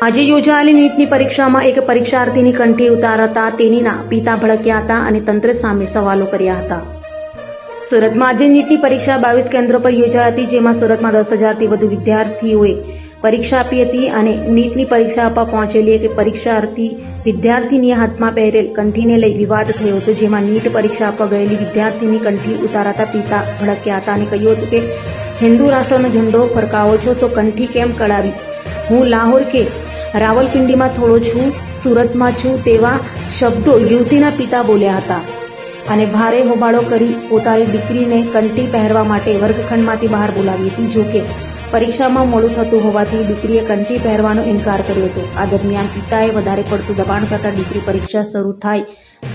આજે યોજાયેલી નીટની પરીક્ષામાં એક પરીક્ષાર્થીની કંઠી ઉતારતા તેણીના પિતા ભડક્યા હતા અને તંત્ર સામે સવાલો કર્યા હતા. સુરતમાં આજે નીટની પરીક્ષા 22 કેન્દ્રો પર યોજાઈ હતી, જેમાં સુરતમાં 10,000થી વધુ વિદ્યાર્થીઓએ પરીક્ષા આપી હતી અને નીટની પરીક્ષા આપવા પહોંચેલી એક પરીક્ષાર્થી વિદ્યાર્થીની હાથમાં પહેરેલ કંઠીને લઈ વિવાદ થયો હતો, જેમાં નીટ પરીક્ષા આપવા ગયેલી વિદ્યાર્થીની કંઠી ઉતારતા પિતા ભડક્યા હતા અને કહ્યું હતું કે હિન્દુ રાષ્ટ્રનો ઝંડો ફરકાવો છો તો કંઠી કેમ કઢાવી? હું લાહોર કે રાવલપિંડીમાં થોડો છું, સુરતમાં છું, તેવા શબ્દો યુવતીના પિતા બોલ્યા હતા અને ભારે હોબાળો કરી પોતાની દીકરીને કંઠી પહેરવા માટે વર્ગખંડમાંથી બહાર બોલાવી હતી. જોકે પરીક્ષામાં મોડું થતું હોવાથી દીકરીએ કંઠી પહેરવાનો ઇનકાર કર્યો હતો. આ દરમિયાન પિતાએ વધારે પડતું દબાણ કરતા દીકરી પરીક્ષા શરૂ થાય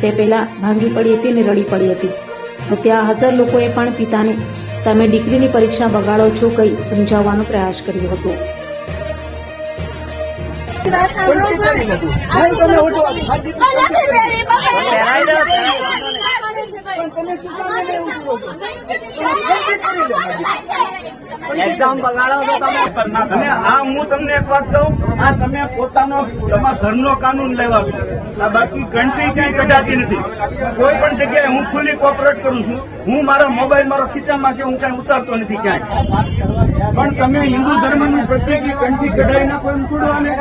તે પહેલા ભાંગી પડી હતી અને રડી પડી હતી. ત્યાં હાજર લોકોએ પણ પિતાને તમે દીકરીની પરીક્ષા બગાડો છો કહી સમજાવવાનો પ્રયાસ કર્યો હતો. એક્ઝામ બગાડો છો તમે. અને આ હું તમને એક વાત કહું, આ તમે પોતાનો તમારા ઘરનો કાનૂન લેવા છો. આ બાકી કંઠી ક્યાંય કઢાતી નથી. કોઈ પણ જગ્યાએ હું ખુલ્લી કોપરેટ કરું છું. હું મારા મોબાઈલ મારો ખીચામાં છે, હું ક્યાંય ઉતારતો નથી ક્યાંય. પણ તમે હિન્દુ ધર્મનું પ્રત્યેક કંઠી કઢાઈ નાખો એમ છોડવાને